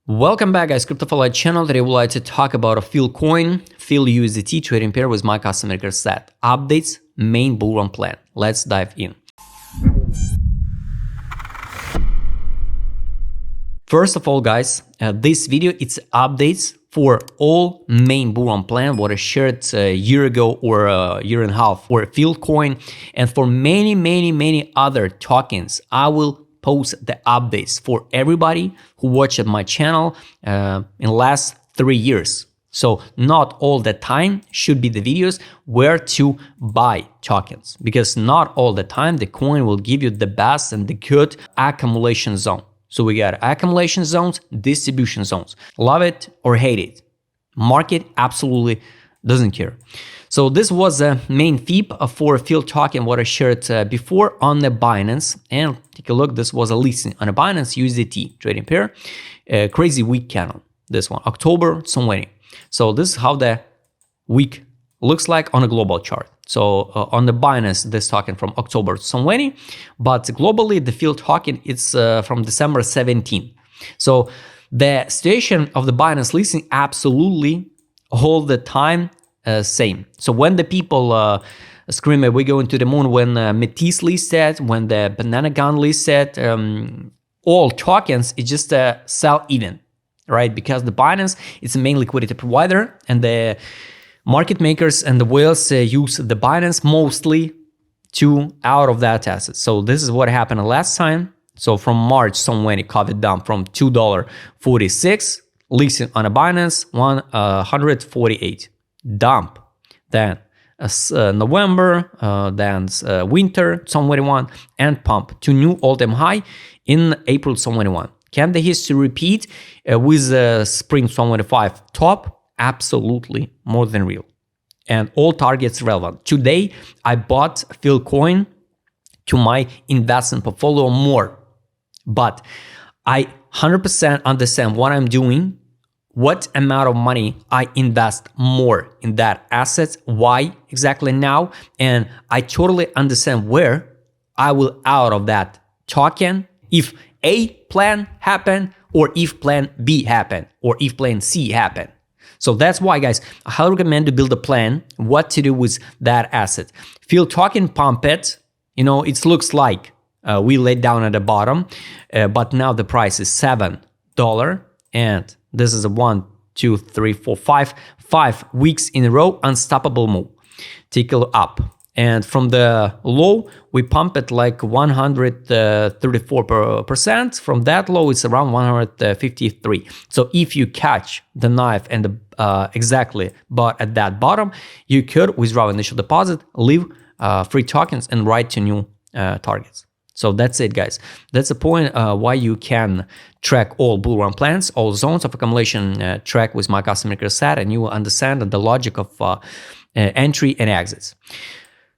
Welcome back, guys. CryptoFollow channel. Today we'd like to talk about a Filecoin, USDT trading pair with my customer set. Updates, main bull run plan. Let's dive in. First of all, guys, this video, it's updates for all main bull run plan, what I shared a year ago or a year and a half for Filecoin, and for many other tokens. I will post the updates for everybody who watched my channel in the last 3 years. So not all the time should be the videos where to buy tokens, because not all the time the coin will give you the best and the good accumulation zone. So we got accumulation zones, distribution zones. Love it or hate it. Market absolutely doesn't care. So this was a main FIP for Field token, what I shared before on the Binance. And take a look, this was a listing on a Binance USDT trading pair. Crazy week candle, this one, October 20. So this is how the week looks like on a global chart. So on the Binance, this token from October 20, but globally the Field token, it's from December 17. So the situation of the Binance listing absolutely all the time same. So when the people scream we go into the moon, when Metis listed, when the Banana Gun listed, all tokens, it's just a sell even, right? Because the Binance is a main liquidity provider, and the market makers and the whales use the Binance mostly to out of that asset. So this is what happened last time. So from March, when it cut it down from $2.46, listing on a Binance, 148. Dump, then November, then winter 21, and pump to new all-time high in April 21. Can the history repeat with spring 25 top? Absolutely, more than real. And all targets relevant. Today, I bought Filecoin to my investment portfolio more, but I 100% understand what I'm doing, what amount of money I invest more in that asset, why exactly now, and I totally understand where I will out of that token if A plan happen, or if plan B happen, or if plan C happen. So that's why, guys, I highly recommend to build a plan, what to do with that asset. Field token pump it, it looks like we laid down at the bottom, but now the price is $7, and this is a 1, 2, 3, 4, 5 weeks in a row unstoppable move. Take a look up, and from the low we pump it like 134%. From that low it's around 153. So if you catch the knife and exactly but at that bottom, you could withdraw initial deposit, leave free tokens, and write to new targets. So that's it, guys. That's the point why you can track all bull run plans, all zones of accumulation, track with my customer set, and you will understand the logic of entry and exits.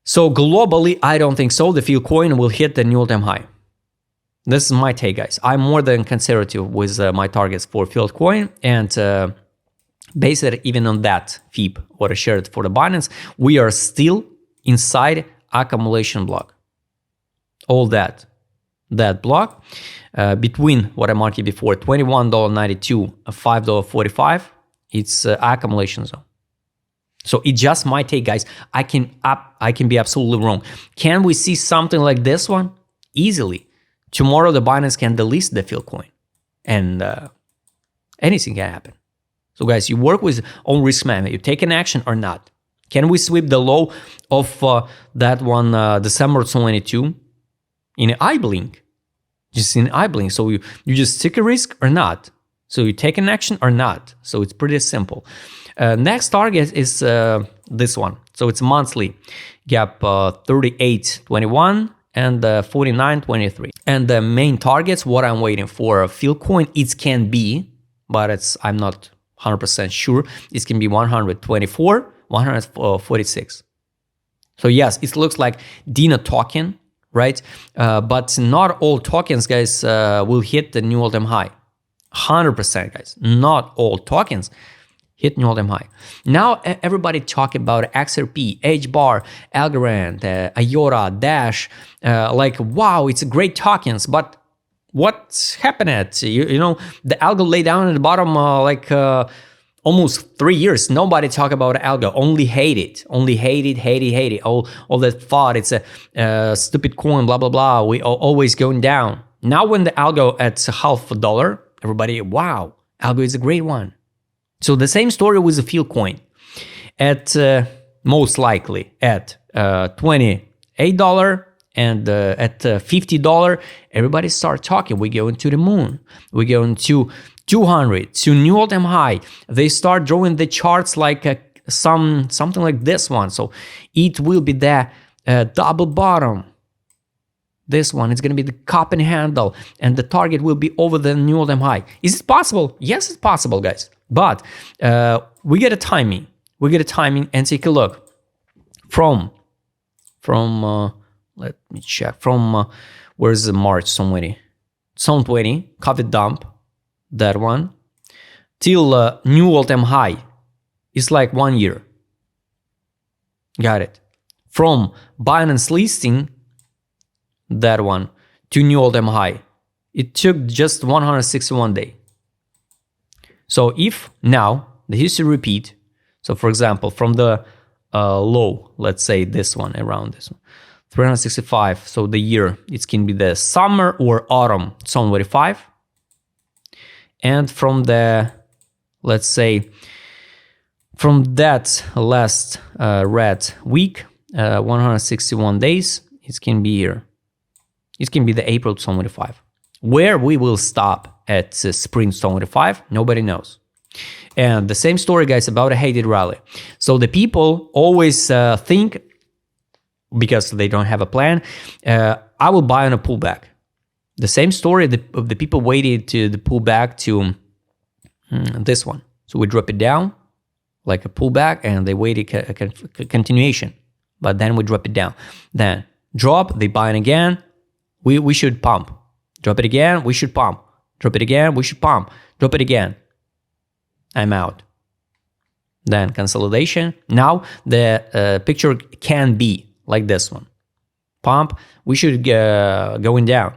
So globally, I don't think so. The Filecoin will hit the new all-time high. This is my take, guys. I'm more than conservative with my targets for Filecoin, and based even on that FIP, what I shared for the Binance, we are still inside accumulation block. All that block between what I marked before, $21.92, $5.45, it's accumulation zone. So it just might take, guys. I can be absolutely wrong. Can we see something like this one? Easily. Tomorrow the Binance can delist the Filecoin, and anything can happen. So guys, you work with own risk management. You take an action or not. Can we sweep the low of that one December 22? In an eye blink, just in an eye blink. So you just take a risk or not. So you take an action or not. So it's pretty simple. Next target is this one. So it's monthly gap 38.21 and 49.23. And the main targets, what I'm waiting for Filecoin, it can be, but I'm not 100% sure. It can be 124, 146. So yes, it looks like Dina token, right? But not all tokens, guys, will hit the new all-time high. 100%, guys. Not all tokens hit new all-time high. Now everybody talk about XRP, HBAR, Algorand, IOTA, Dash. Like, wow, it's great tokens, but What's happened? You know, the algo lay down at the bottom almost 3 years. Nobody talk about algo. Only hate it. Only hate it. All that thought it's a stupid coin. Blah blah blah. We are always going down. Now when the algo at $0.50, everybody, wow, algo is a great one. So the same story with the Filecoin. At most likely at $28 and at $50, everybody start talking. We go into the moon. We go into 200 to new all-time high. They start drawing the charts like something like this one. So it will be the double bottom. This one is going to be the cup and handle, and the target will be over the new all-time high. Is it possible? Yes, it's possible, guys. But we get a timing. We get a timing and take a look from let me check from where's the March 2020 COVID dump, that one, till new all-time high. It's like 1 year. Got it. From Binance listing, that one, to new all-time high, it took just 161 days. So if now the history repeat, so for example, from the low, let's say this one, around this one, 365, so the year, it can be the summer or autumn 2025. And from the, let's say, from that last red week, 161 days, it can be here. It can be the April 2025. Where we will stop at spring 2025, nobody knows. And the same story, guys, about a hated rally. So the people always think, because they don't have a plan, I will buy on a pullback. The same story, the people waited to the pullback to this one. So we drop it down like a pullback, and they waited a continuation. But then we drop it down. Then drop, they buy it again. We should pump. Drop it again, we should pump. Drop it again, we should pump. Drop it again. I'm out. Then consolidation. Now the picture can be like this one. Pump, we should going down.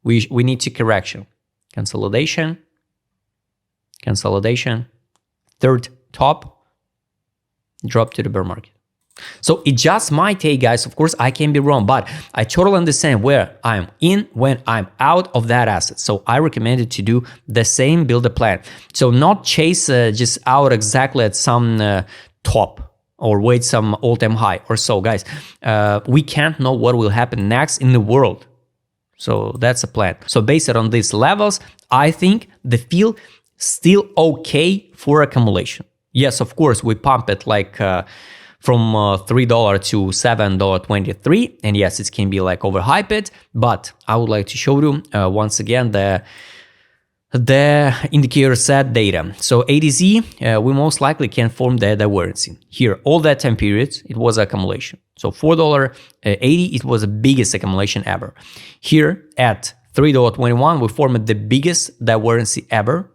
We need to correction. Consolidation. Consolidation. Third top. Drop to the bear market. So it just my take, guys. Of course, I can be wrong, but I totally understand where I'm in when I'm out of that asset. So I recommend it to do the same, build a plan. So not chase just out exactly at some top or wait some all-time high or so, guys. We can't know what will happen next in the world. So that's a plan. So based on these levels, I think the field still okay for accumulation. Yes, of course, we pump it like from $3 to $7.23, and yes, it can be like overhyped, but I would like to show you once again the indicator set data. So ADZ, we most likely can form the divergence. Here, all that time periods, it was accumulation. So $4.80, it was the biggest accumulation ever. Here at $3.21, we formed the biggest divergence ever,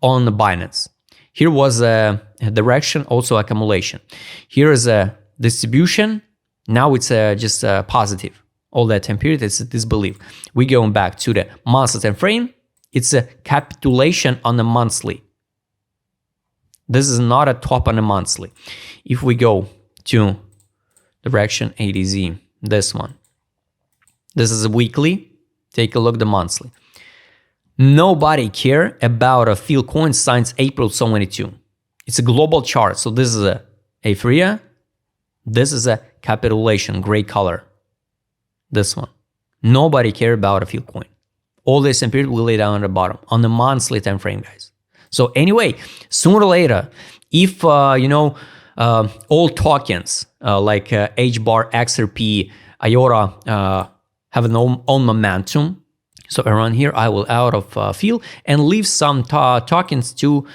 on the Binance. Here was a direction, also accumulation. Here is a distribution. Now it's just positive. All that time period, it's a disbelief. We going back to the monthly time frame. It's a capitulation on the monthly. This is not a top on the monthly. If we go to direction ADZ, this one. This is a weekly. Take a look at the monthly. Nobody care about a Filecoin since April 2022. It's a global chart. So this is a apheria. This is a capitulation, gray color. This one. Nobody care about a Filecoin. All this period will lay down at the bottom on the monthly time frame, guys. So anyway, sooner or later, if all tokens like HBAR, XRP, IOTA have an own momentum. So around here, I will out of field and leave some tokens to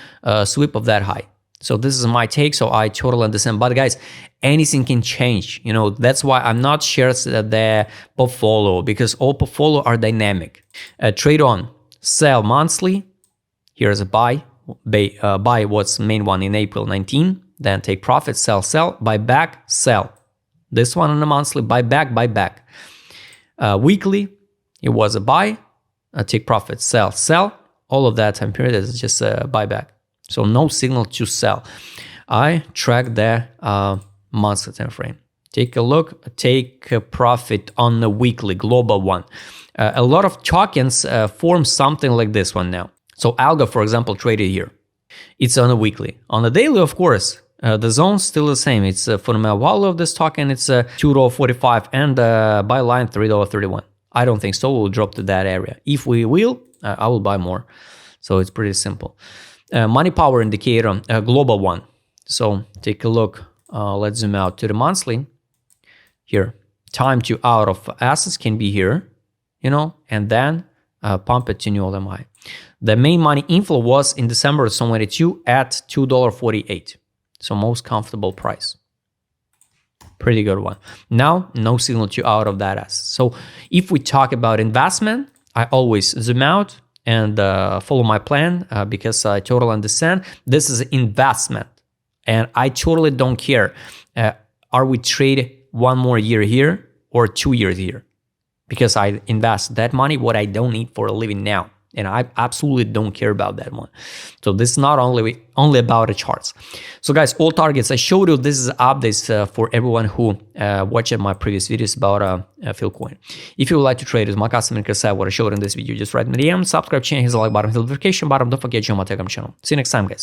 sweep of that high. So this is my take. So I totally understand. But guys, anything can change. That's why I'm not sharing the portfolio, because all portfolio are dynamic. Trade on, sell monthly. Here's a buy. Buy what's main one in April 19. Then take profit, sell, buy back, sell. This one on the monthly, buy back. Weekly, it was a buy, take profit, sell, sell. All of that time period is just a buyback. So no signal to sell. I track the monthly time frame. Take a look, take a profit on the weekly global one. A lot of tokens form something like this one now. So Algo, for example, traded here. It's on a weekly. On a daily, of course, the zone's still the same. It's fundamental value of this token. It's $2.45 and buy line $3.31. I don't think so. We'll drop to that area. If we will, I will buy more. So it's pretty simple. Money power indicator, global one. So take a look. Let's zoom out to the monthly. Here, time to out of assets can be here, and then pump it to new all-time high. The main money inflow was in December 2022 at $2.48. So most comfortable price. Pretty good one. Now, no signal to out of that asset. So if we talk about investment, I always zoom out and follow my plan because I totally understand this is investment. And I totally don't care. Are we trading 1 more year here or 2 years here? Because I invest that money, what I don't need for a living now. And I absolutely don't care about that one. So this is not only about the charts. So guys, all targets I showed you, this is updates for everyone who watched my previous videos about Filecoin. If you would like to trade with my customer side, what I showed in this video, just write me DM, subscribe channel, hit the like button, hit the notification button, don't forget to join my Telegram channel. See you next time, guys.